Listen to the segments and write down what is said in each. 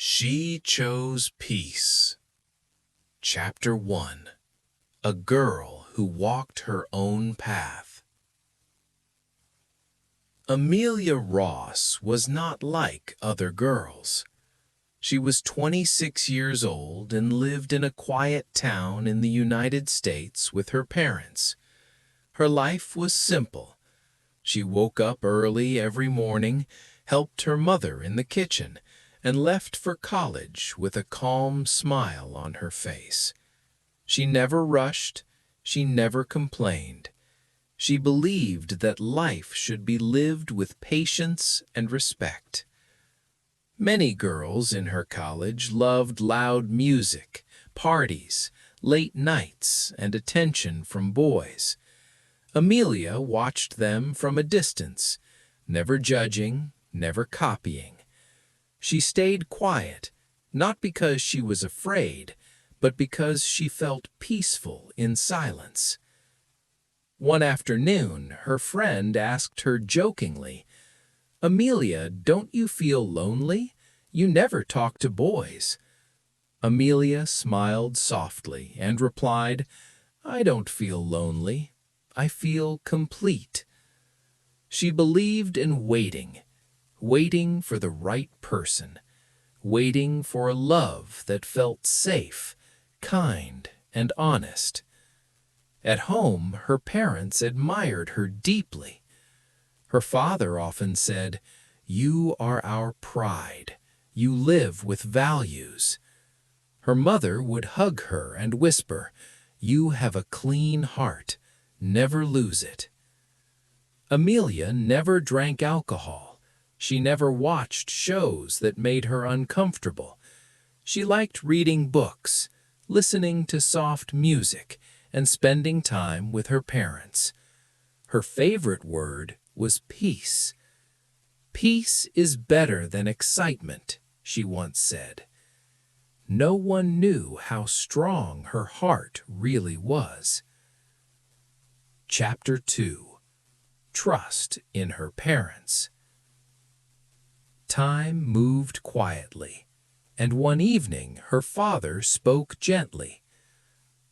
She chose peace. Chapter 1. A girl who walked her own path. Amelia Ross was not like other girls. She was 26 years old and lived in a quiet town in the United States with her parents. Her life was simple. She woke up early every morning, helped her mother in the kitchen, and left for college with a calm smile on her face. She never rushed, she never complained. She believed that life should be lived with patience and respect. Many girls in her college loved loud music, parties, late nights, and attention from boys. Amelia watched them from a distance, never judging, never copying. She stayed quiet, not because she was afraid, but because she felt peaceful in silence. One afternoon, her friend asked her jokingly, "Amelia, don't you feel lonely? You never talk to boys." Amelia smiled softly and replied, "I don't feel lonely. I feel complete." She believed in waiting for the right person, waiting for a love that felt safe, kind, and honest. At home, her parents admired her deeply. Her father often said, "You are our pride. You live with values." Her mother would hug her and whisper, "You have a clean heart. Never lose it." Amelia never drank alcohol. She never watched shows that made her uncomfortable. She liked reading books, listening to soft music, and spending time with her parents. Her favorite word was peace. "Peace is better than excitement," she once said. No one knew how strong her heart really was. Chapter 2. Trust in her parents. Time moved quietly, and one evening her father spoke gently.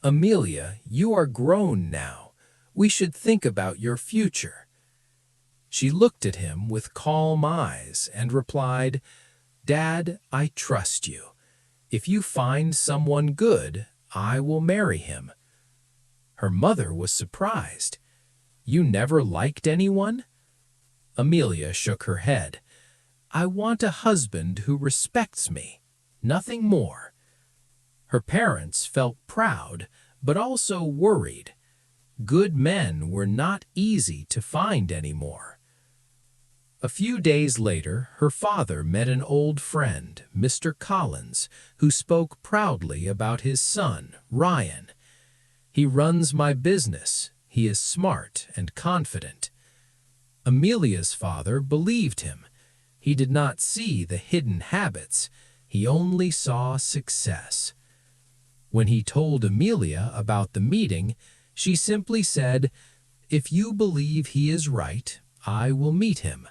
"Amelia, you are grown now. We should think about your future." She looked at him with calm eyes and replied, "Dad, I trust you. If you find someone good, I will marry him." Her mother was surprised. "You never liked anyone?" Amelia shook her head. "I want a husband who respects me, nothing more." Her parents felt proud, but also worried. Good men were not easy to find anymore. A few days later, her father met an old friend, Mr. Collins, who spoke proudly about his son, Ryan. "He runs my business. He is smart and confident." Amelia's father believed him. He did not see the hidden habits. He only saw success. When he told Amelia about the meeting, she simply said, "If you believe he is right, I will meet him."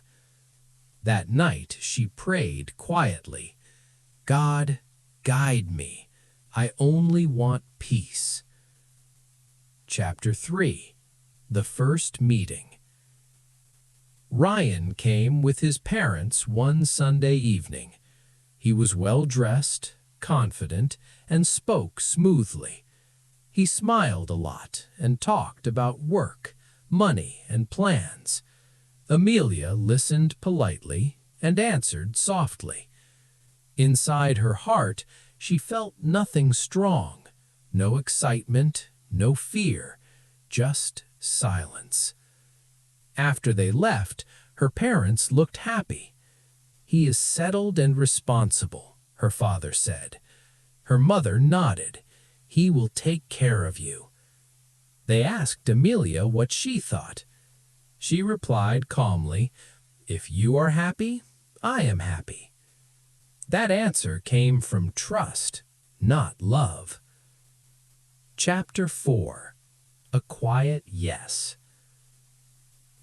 That night she prayed quietly, "God, guide me. I only want peace." Chapter 3. The First Meeting. Ryan came with his parents one Sunday evening. He was well-dressed, confident, and spoke smoothly. He smiled a lot and talked about work, money, and plans. Amelia listened politely and answered softly. Inside her heart, she felt nothing strong, no excitement, no fear, just silence. After they left, her parents looked happy. "He is settled and responsible," her father said. Her mother nodded. "He will take care of you." They asked Amelia what she thought. She replied calmly, "If you are happy, I am happy." That answer came from trust, not love. Chapter 4. A Quiet Yes.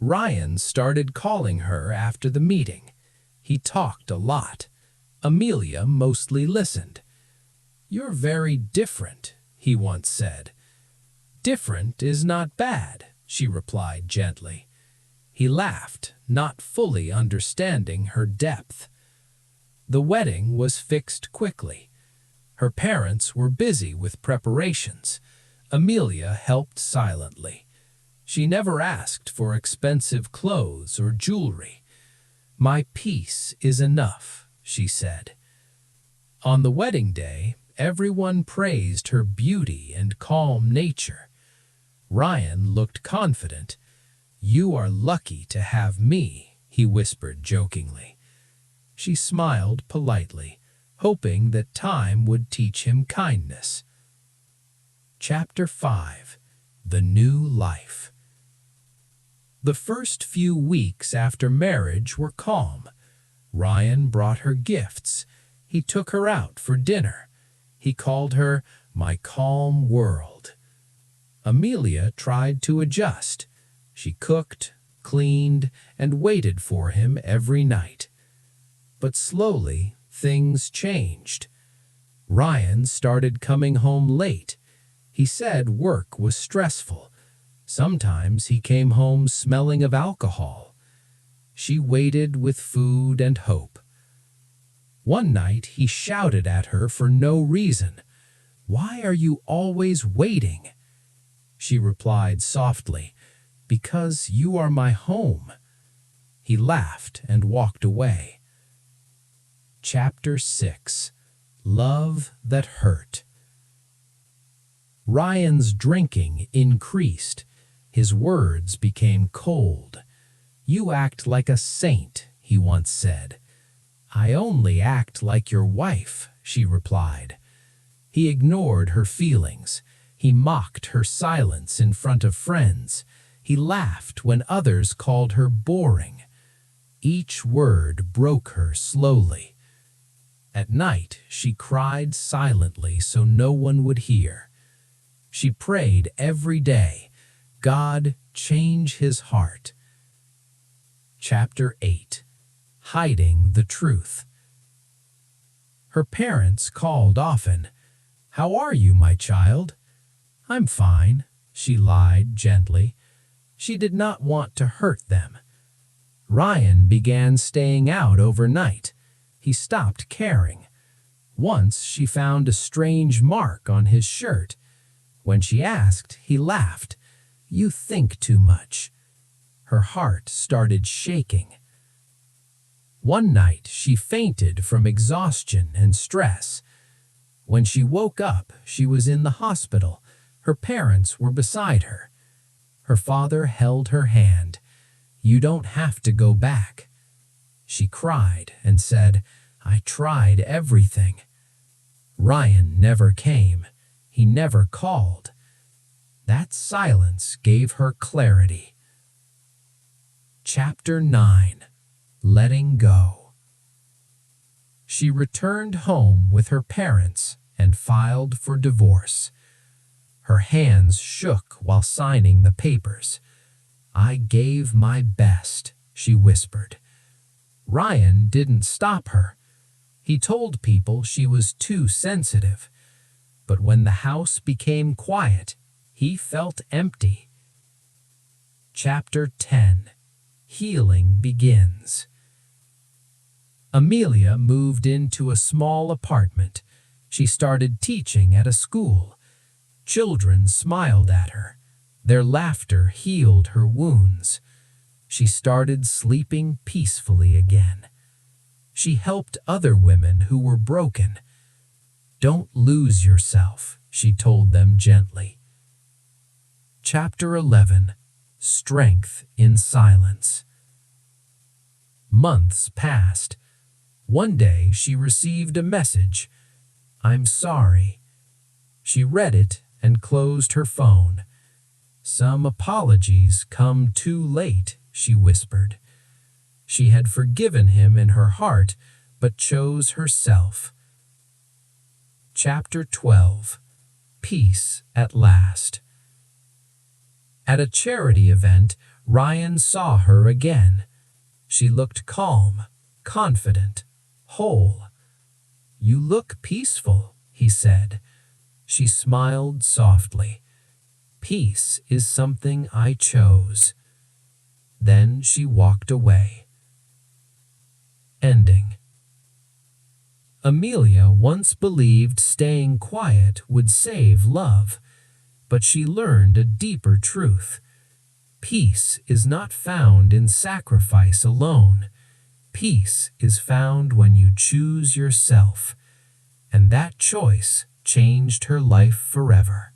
Ryan started calling her after the meeting. He talked a lot. Amelia mostly listened. "You're very different," he once said. "Different is not bad," she replied gently. He laughed, not fully understanding her depth. The wedding was fixed quickly. Her parents were busy with preparations. Amelia helped silently. She never asked for expensive clothes or jewelry. "My peace is enough," she said. On the wedding day, everyone praised her beauty and calm nature. Ryan looked confident. "You are lucky to have me," he whispered jokingly. She smiled politely, hoping that time would teach him kindness. Chapter 5. The New Life. The first few weeks after marriage were calm. Ryan brought her gifts. He took her out for dinner. He called her "my calm world." Amelia tried to adjust. She cooked, cleaned, and waited for him every night. But slowly, things changed. Ryan started coming home late. He said work was stressful. Sometimes he came home smelling of alcohol. She waited with food and hope. One night he shouted at her for no reason. "Why are you always waiting?" She replied softly, "Because you are my home." He laughed and walked away. Chapter 6. Love That Hurt. Ryan's drinking increased. His words became cold. "You act like a saint," he once said. "I only act like your wife," she replied. He ignored her feelings. He mocked her silence in front of friends. He laughed when others called her boring. Each word broke her slowly. At night, she cried silently so no one would hear. She prayed every day, "God, change his heart." Chapter 8. Hiding the Truth. Her parents called often. "How are you, my child?" "I'm fine," she lied gently. She did not want to hurt them. Ryan began staying out overnight. He stopped caring. Once she found a strange mark on his shirt. When she asked, he laughed. "You think too much." Her heart started shaking. One night she fainted from exhaustion and stress. When she woke up, she was in the hospital. Her parents were beside her. Her father held her hand. "You don't have to go back." She cried and said, "I tried everything." Ryan never came. He never called. That silence gave her clarity. Chapter 9. Letting Go. She returned home with her parents and filed for divorce. Her hands shook while signing the papers. "I gave my best," she whispered. Ryan didn't stop her. He told people she was too sensitive. But when the house became quiet, he felt empty. Chapter 10. Healing Begins. Amelia moved into a small apartment. She started teaching at a school. Children smiled at her. Their laughter healed her wounds. She started sleeping peacefully again. She helped other women who were broken. "Don't lose yourself," she told them gently. Chapter 11. Strength in Silence. Months passed. One day she received a message. "I'm sorry." She read it and closed her phone. "Some apologies come too late," she whispered. She had forgiven him in her heart, but chose herself. Chapter 12. Peace at Last. At a charity event, Ryan saw her again. She looked calm, confident, whole. "You look peaceful," he said. She smiled softly. "Peace is something I chose." Then she walked away. Ending. Amelia once believed staying quiet would save love, but she learned a deeper truth. Peace is not found in sacrifice alone. Peace is found when you choose yourself, and that choice changed her life forever.